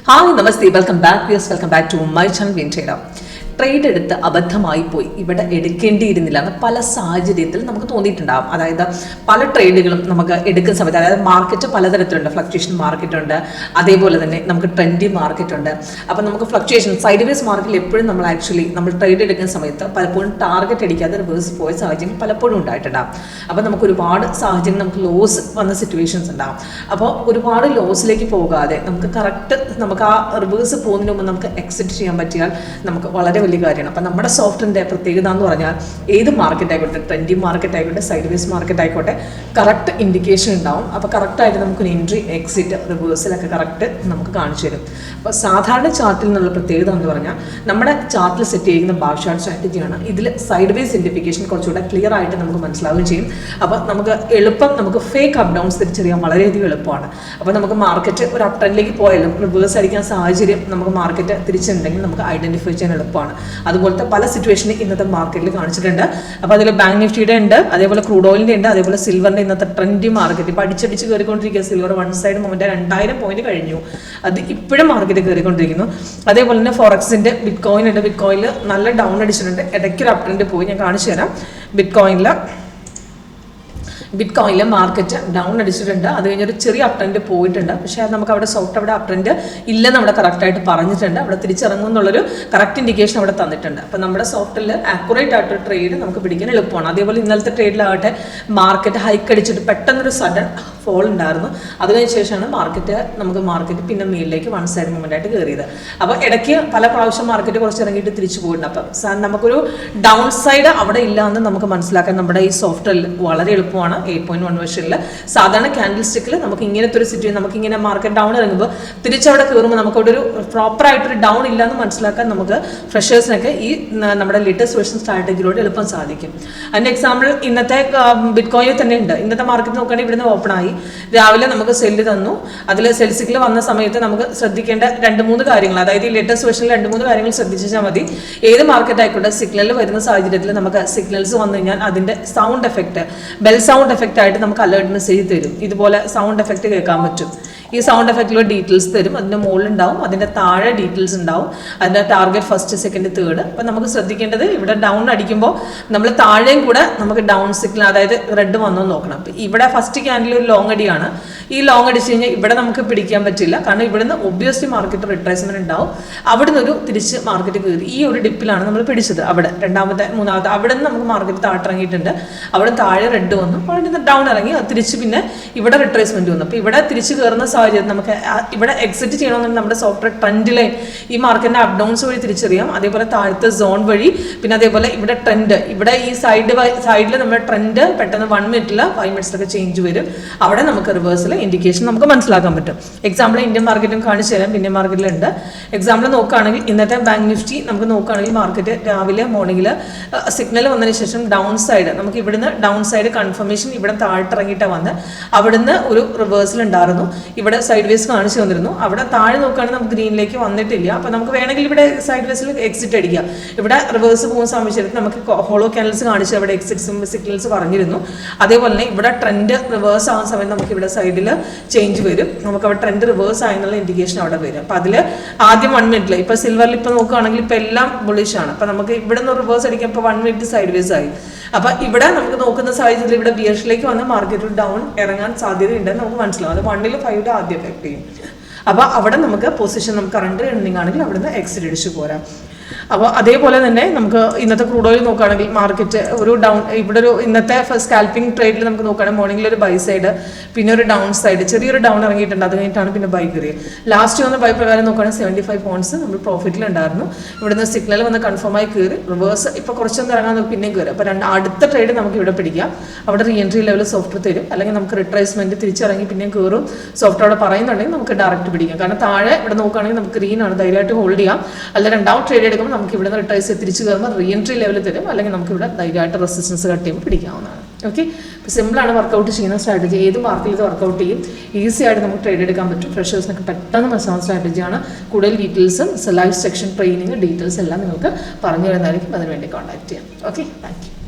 Hi നമസ്തേ, welcome back to my channel win trader. Trade എടുത്ത് അബദ്ധമായി പോയി, ഇവിടെ എടുക്കേണ്ടിയിരുന്നില്ല എന്ന് പല സാഹചര്യത്തിൽ നമുക്ക് തോന്നിയിട്ടുണ്ടാകും. അതായത് പല ട്രേഡുകളും നമുക്ക് എടുക്കുന്ന സമയത്ത്, അതായത് മാർക്കറ്റ് പലതരത്തിലുണ്ട്. ഫ്ലക്ച്വേഷൻ മാർക്കറ്റ് ഉണ്ട്, അതേപോലെ തന്നെ നമുക്ക് ട്രെൻഡി മാർക്കറ്റ് ഉണ്ട്. അപ്പം നമുക്ക് ഫ്ലക്ച്വേഷൻ സൈഡ് വേസ് മാർക്കറ്റിൽ എപ്പോഴും നമ്മൾ ട്രേഡ് എടുക്കുന്ന സമയത്ത് പലപ്പോഴും ടാർഗറ്റ് അടിക്കാതെ റിവേഴ്സ് പോയ സാഹചര്യം പലപ്പോഴും ഉണ്ടായിട്ടുണ്ടാകും. അപ്പോൾ നമുക്ക് ഒരുപാട് സാഹചര്യം നമുക്ക് ലോസ് വന്ന സിറ്റുവേഷൻസ് ഉണ്ടാകും. അപ്പോൾ ഒരുപാട് ലോസിലേക്ക് പോകാതെ നമുക്ക് ആ റിവേഴ്സ് പോകുന്നതിന് മുമ്പ് നമുക്ക് എക്സിറ്റ് ചെയ്യാൻ പറ്റിയാൽ നമുക്ക് വളരെ വലിയ കാര്യമാണ്. അപ്പം നമ്മുടെ സോഫ്റ്റ്വെയറിൻ്റെ പ്രത്യേകത എന്ന് പറഞ്ഞാൽ ഏത് മാർക്കറ്റ് ആയിക്കോട്ടെ, ട്രെൻഡി മാർക്കറ്റ് ആയിക്കോട്ടെ, സൈഡ് വേസ് മാർക്കറ്റ് ആയിക്കോട്ടെ, കറക്റ്റ് ഇൻഡിക്കേഷൻ ഉണ്ടാവും. അപ്പോൾ കറക്റ്റായിട്ട് നമുക്കൊരു എൻട്രി എക്സിറ്റ് റിവേഴ്സിലൊക്കെ കറക്റ്റ് നമുക്ക് കാണിച്ചു തരും. അപ്പോൾ സാധാരണ ചാർട്ടിൽ നിന്നുള്ള പ്രത്യേകത എന്ന് പറഞ്ഞാൽ നമ്മുടെ ചാർട്ടിൽ സെറ്റ് ചെയ്യുന്ന ബാർ ചാർട്ട് സ്ട്രാറ്റജിയാണ്. ഇതിൽ സൈഡ് വേസ് ഇൻഡിക്കേഷൻ കുറച്ചുകൂടെ ക്ലിയർ ആയിട്ട് നമുക്ക് മനസ്സിലാവുകയും ചെയ്യും. അപ്പോൾ നമുക്ക് ഫേക്ക് അപ്പ് ഡൗൺസ് തിരിച്ചറിയാൻ വളരെയധികം എളുപ്പമാണ്. അപ്പോൾ നമുക്ക് മാർക്കറ്റ് ഒരു അപ് ട്രെൻഡിലേക്ക് പോയാലും റിവേഴ്സ് അടിക്കാൻ സാഹചര്യം നമുക്ക് മാർക്കറ്റ് തിരിച്ചിട്ടുണ്ടെങ്കിൽ നമുക്ക് ഐഡന്റിഫൈ ചെയ്യാൻ എളുപ്പമാണ്. അതുപോലത്തെ പല സിറ്റുവേഷനും ഇന്നത്തെ മാർക്കറ്റിൽ കാണിച്ചിട്ടുണ്ട്. അപ്പോൾ അതിൽ ബാങ്ക് നിഫ്റ്റിയുടെ ഉണ്ട്, അതേപോലെ ക്രൂഡ് ഓയിലിൻ്റെ ഉണ്ട്, അതേപോലെ സിൽവറിൻ്റെ ഇന്നത്തെ ട്രെൻഡി മാർക്കറ്റ് ഇപ്പോൾ അടിച്ചടിച്ച് കയറിക്കൊണ്ടിരിക്കുക. Silver one side moment 2000 point കഴിഞ്ഞു, അത് ഇപ്പോഴും മാർക്കറ്റ് കയറിക്കൊണ്ടിരിക്കുന്നു. അതേപോലെ തന്നെ ഫോറക്സിൻ്റെ ബിറ്റ് കോയിൻ ഉണ്ട്. ബിറ്റ് കോയിനിൽ നല്ല ഡൗൺ അടിച്ചിട്ടുണ്ട്, ഇടയ്ക്കൊരു അപ് ട്രെൻഡ് പോയി. ഞാൻ കാണിച്ചു തരാം. ബിറ്റ് കോയിനിൽ മാർക്കറ്റ് ഡൗൺ അടിച്ചിട്ടുണ്ട്, അത് കഴിഞ്ഞൊരു ചെറിയ അപ് ട്രെൻഡ് പോയിട്ടുണ്ട്. പക്ഷേ അത് നമുക്ക് അവിടെ അപ് ട്രെൻഡ് ഇല്ലെന്ന് അവിടെ കറക്റ്റായിട്ട് പറഞ്ഞിട്ടുണ്ട്. അവിടെ തിരിച്ചിറങ്ങും എന്നുള്ളൊരു കറക്റ്റ് ഇൻഡിക്കേഷൻ അവിടെ തന്നിട്ടുണ്ട്. അപ്പോൾ നമ്മുടെ സോഫ്റ്റ്വെയറിൽ ആക്യുറേറ്റ് ആയിട്ടൊരു ട്രേഡ് നമുക്ക് പിടിക്കാൻ എളുപ്പമാണ്. അതേപോലെ ഇന്നലത്തെ ട്രേഡിലാകട്ടെ മാർക്കറ്റ് ഹൈക്ക് അടിച്ചിട്ട് പെട്ടെന്നൊരു സഡൻ ഫോൾ ഉണ്ടായിരുന്നു. അത് കഴിഞ്ഞ ശേഷമാണ് മാർക്കറ്റ് പിന്നെ മേലിലേക്ക് വൺ സൈഡ് മൂവ്മെന്റ് ആയിട്ട് കയറിയത്. അപ്പോൾ ഇടയ്ക്ക് പല പ്രാവശ്യം മാർക്കറ്റ് കുറച്ച് ഇറങ്ങിയിട്ട് തിരിച്ചു പോയിട്ടുണ്ട്. അപ്പം നമുക്കൊരു ഡൗൺ സൈഡ് അവിടെ ഇല്ല എന്ന് നമുക്ക് മനസ്സിലാക്കാൻ നമ്മുടെ ഈ സോഫ്റ്റ്വെയറിൽ വളരെ എളുപ്പമാണ്. 8.1 വെർഷനിൽ സാധാരണ ക്യാൻഡിൽ സ്റ്റിക്കിൽ നമുക്ക് ഇങ്ങനത്തെ ഒരു സിറ്റുവേഷൻ, നമുക്കിങ്ങനെ മാർക്കറ്റ് ഡൗൺ ഇറങ്ങുമ്പോൾ തിരിച്ചവിടെ കയറുമ്പോൾ നമുക്കവിടെ ഒരു പ്രോപ്പറായിട്ടൊരു ഡൗൺ ഇല്ല എന്ന് മനസ്സിലാക്കാൻ നമുക്ക് ഫ്രഷേഴ്സിനൊക്കെ ഈ നമ്മുടെ ലേറ്റസ്റ്റ് വേർഷൻ സ്ട്രാറ്റജിയിലൂടെ എളുപ്പം സാധിക്കും. അതിൻ്റെ എക്സാമ്പിൾ ഇന്നത്തെ ബിറ്റ് കോയിനിൽ തന്നെ ഉണ്ട്. ഇന്നത്തെ മാർക്കറ്റ് നോക്കുകയാണെങ്കിൽ ഇവിടുന്ന് ഓപ്പൺ ആയി, രാവിലെ നമുക്ക് സെല്ല് തന്നു. അതിൽ സെൽ സിക്കിൾ വന്ന സമയത്ത് നമുക്ക് ശ്രദ്ധിക്കേണ്ട 2-3 കാര്യങ്ങൾ, അതായത് ഈ ലേറ്റസ്റ്റ് വേർഷനിൽ 2-3 കാര്യങ്ങൾ ശ്രദ്ധിച്ചാൽ മതി. ഏത് മാർക്കറ്റ് ആയിക്കോട്ടെ, സിഗ്നൽ വരുന്ന സാഹചര്യത്തിൽ നമുക്ക് സിഗ്നൽസ് വന്നു കഴിഞ്ഞാൽ അതിൻ്റെ sound effect, bell sound effect ആയിട്ട് നമുക്ക് അലേർട്ട് മെസ്സേജ് തരും. ഇതുപോലെ സൗണ്ട് എഫക്റ്റ് കേൾക്കാൻ പറ്റും. ഈ സൗണ്ട് എഫക്റ്റിലുള്ള ഡീറ്റെയിൽസ് തരും. അതിൻ്റെ മുകളിലുണ്ടാവും, അതിൻ്റെ താഴെ ഡീറ്റെയിൽസ് ഉണ്ടാവും, അതിൻ്റെ ടാർഗറ്റ് ഫസ്റ്റ്, സെക്കൻഡ്, തേർഡ്. അപ്പം നമുക്ക് ശ്രദ്ധിക്കേണ്ടത് ഇവിടെ ഡൗൺ അടിക്കുമ്പോൾ നമ്മൾ താഴെയും കൂടെ നമുക്ക് ഡൗൺ സിഗ്നൽ, അതായത് റെഡ് വന്നോ നോക്കണം. അപ്പം ഇവിടെ ഫസ്റ്റ് ക്യാൻഡിൽ ഒരു ലോങ് അടിയാണ്. ഈ ലോങ് അടിച്ച് കഴിഞ്ഞാൽ ഇവിടെ നമുക്ക് പിടിക്കാൻ പറ്റില്ല, കാരണം ഇവിടുന്ന് ഒബ്വിയസ്ലി മാർക്കറ്റ് റിട്രേസ്മെന്റ് ഉണ്ടാവും. അവിടുന്ന് ഒരു തിരിച്ച് മാർക്കറ്റ് കയറി ഈ ഒരു ഡിപ്പിലാണ് നമ്മൾ പിടിച്ചത്. അവിടെ മൂന്നാമത്തെ അവിടെ നിന്ന് നമുക്ക് മാർക്കറ്റ് താഴ്ത്തിറങ്ങിയിട്ടുണ്ട്. അവിടെ താഴെ റെഡ് വന്നു, അവിടെ ഡൗൺ ഇറങ്ങി, തിരിച്ച് പിന്നെ ഇവിടെ റിട്രേസ്മെന്റ് വന്നു. അപ്പോൾ ഇവിടെ തിരിച്ച് കയറുന്ന സാഹചര്യം നമുക്ക് ഇവിടെ എക്സിറ്റ് ചെയ്യണമെന്നുണ്ടെങ്കിൽ നമ്മുടെ സോഫ്റ്റ്വെയർ ട്രെൻഡ് ലൈൻ ഈ മാർക്കറ്റിന്റെ അപ് ഡൗൺസ് വഴി തിരിച്ചറിയാം. അതേപോലെ താഴത്തെ സോൺ വഴി, പിന്നെ അതേപോലെ ഇവിടെ ട്രെൻഡ്, ഇവിടെ ഈ സൈഡിൽ നമ്മുടെ ട്രെൻഡ് പെട്ടെന്ന് 1 മിനിറ്റിൽ 5 മിനിറ്റ്സിലൊക്കെ ചേഞ്ച് വരും. അവിടെ നമുക്ക് റിവേഴ്സിൽ ഇൻഡിക്കേഷൻ നമുക്ക് മനസ്സിലാക്കാൻ പറ്റും. എക്സാമ്പിൾ ഇന്ത്യൻ മാർക്കറ്റും കാണിച്ചു തരാം. ഇന്ത്യൻ മാർക്കറ്റിലുണ്ട്. എക്സാമ്പിൾ നോക്കുകയാണെങ്കിൽ ഇന്നത്തെ ബാങ്ക് നിഫ്റ്റി നമുക്ക് നോക്കുകയാണെങ്കിൽ മാർക്കറ്റ് രാവിലെ മോർണിംഗിൽ സിഗ്നൽ വന്നതിന് ശേഷം ഡൗൺ സൈഡ്, നമുക്ക് ഇവിടുന്ന് ഡൗൺ സൈഡ് കൺഫർമേഷൻ ഇവിടെ താഴ്ത്തിറങ്ങിയിട്ടാണ് വന്ന് അവിടുന്ന് ഒരു റിവേഴ്സൽ ഉണ്ടായിരുന്നു. ഇവിടെ സൈഡ് വേസ് കാണിച്ചു തന്നിരുന്നു. അവിടെ താഴെ നോക്കുകയാണെങ്കിൽ നമുക്ക് ഗ്രീനിലേക്ക് വന്നിട്ടില്ല. അപ്പോൾ നമുക്ക് വേണമെങ്കിൽ ഇവിടെ സൈഡ് വേസിൽ എക്സിറ്റ് അടിക്കാം. ഇവിടെ റിവേഴ്സ് പോകുന്ന സമയത്ത് നമുക്ക് ഹോളോ ക്യാൻഡിൽസ് കാണിച്ച് അവിടെ എക്സിറ്റ് സിഗ്നൽസ് പറഞ്ഞിരുന്നു. അതേപോലെ തന്നെ ഇവിടെ ട്രെൻഡ് റിവേഴ്സ് ആവുന്ന സമയത്ത് നമുക്ക് ഇവിടെ സൈഡിൽ ചേഞ്ച് വരും. നമുക്ക് അവിടെ ട്രെൻഡ് റിവേഴ്സ് ആയെന്നുള്ള ഇൻഡിക്കേഷൻ അവിടെ വരും. അപ്പോൾ അതിൽ ആദ്യം 1 മിനിറ്റിൽ ഇപ്പോൾ സിൽവറിൽ ഇപ്പോൾ നോക്കുകയാണെങ്കിൽ ഇപ്പോൾ എല്ലാം ബുള്ളിഷ് ആണ്. അപ്പോൾ നമുക്ക് ഇവിടെ നിന്ന് റിവേഴ്സ് അടിക്കാം. ഇപ്പോൾ 1 മിനിറ്റ് സൈഡ് വേസ് ആയി. അപ്പോൾ ഇവിടെ നമുക്ക് നോക്കുന്ന സാഹചര്യത്തിൽ ഇവിടെ ബിയർഷിലേക്ക് വന്ന് മാർക്കറ്റ് ഡൗൺ ഇറങ്ങാൻ സാധ്യതയുണ്ടെന്ന് നമുക്ക് മനസ്സിലാവും. അത് 1-ൽ 5 ആദ്യം എഫക്ട് ചെയ്യും. അപ്പോൾ അവിടെ നമുക്ക് പൊസിഷൻ നമുക്ക് കറണ്ട് എണ്ണിങ് ആണെങ്കിൽ അവിടുന്ന് എക്സിറ്റ് അടിച്ചു പോരാം. അപ്പോൾ അതേപോലെ തന്നെ നമുക്ക് ഇന്നത്തെ ക്രൂഡ് ഓയിൽ നോക്കുകയാണെങ്കിൽ മാർക്കറ്റ് ഒരു ഡൗൺ, ഇവിടെ ഒരു ഇന്നത്തെ സ്കാൽപ്പിംഗ് ട്രേഡിൽ നമുക്ക് നോക്കുകയാണെങ്കിൽ മോർണിംഗിൽ ഒരു ബൈ സൈഡ്, പിന്നെ ഒരു ഡൗൺ സൈഡ്, ചെറിയൊരു ഡൗൺ ഇറങ്ങിയിട്ടുണ്ട്. അത് കഴിഞ്ഞിട്ടാണ് പിന്നെ ബൈ കയറിയത്. ലാസ്റ്റ് വന്ന ബൈ പ്രകാരം നോക്കുകയാണെങ്കിൽ 75 പോയിന്റ്സ് നമ്മൾ പ്രോഫിറ്റിലുണ്ടായിരുന്നു. ഇവിടുന്ന് സിഗ്നൽ വന്ന് കൺഫേമായി കയറി റിവേഴ്സ് ഇപ്പോൾ കുറച്ചൊന്നും ഇറങ്ങാൻ നമുക്ക് പിന്നെയും കയറി. അപ്പോൾ അടുത്ത ട്രേഡ് നമുക്ക് ഇവിടെ പിടിക്കാം. അവിടെ റീ എൻട്രി ലെവൽ സോഫ്റ്റ്വെയർ തരും, അല്ലെങ്കിൽ നമുക്ക് റിട്രേസ്മെന്റ് തിരിച്ചിറങ്ങി പിന്നെയും കയറും സോഫ്റ്റ്വെയർ അവിടെ പറയുന്നുണ്ടെങ്കിൽ നമുക്ക് ഡയറക്റ്റ് പിടിക്കാം. കാരണം താഴെ ഇവിടെ നോക്കുകയാണെങ്കിൽ നമുക്ക് ഗ്രീൻ ആണ്, ധൈര്യമായിട്ട് ഹോൾഡ് ചെയ്യാം. അല്ല രണ്ടാമത് ട്രേഡ് എടുക്കുമ്പോൾ നമുക്ക് ഇവിടെ നിന്ന് റിട്രേസ് തിരിച്ച് കയറുമ്പോൾ റീ എൻട്രി ലെവൽ തരും, അല്ലെങ്കിൽ നമുക്ക് ഇവിടെ ധൈര്യമായിട്ട് റെസിസ്റ്റൻസ് കട്ട് ചെയ്യുമ്പോൾ പിടിക്കാവുന്നതാണ്. ഓക്കെ, ഇപ്പോൾ സിമ്പിളാണ് വർക്കൗട്ട് ചെയ്യുന്ന സ്ട്രാറ്റജി. ഏത് മാർക്കറ്റിൽ ഇത് വർക്കൗട്ട് ചെയ്യും, ഈസി ആയിട്ട് നമുക്ക് ട്രേഡ് എടുക്കാൻ പറ്റും. ഫ്രഷേഴ്സിനൊക്കെ പെട്ടെന്ന് മനസ്സിലാവുന്ന സ്ട്രാറ്റജിയാണ്. കൂടുതൽ ഡീറ്റെയിൽസും ലൈവ് സെക്ഷൻ ട്രെയിനിങ് ഡീറ്റെയിൽസ് എല്ലാം നിങ്ങൾക്ക് പറഞ്ഞു തരുന്നതായിരിക്കും. അതിനുവേണ്ടി കോൺടാക്ട് ചെയ്യാം. Okay, thank you.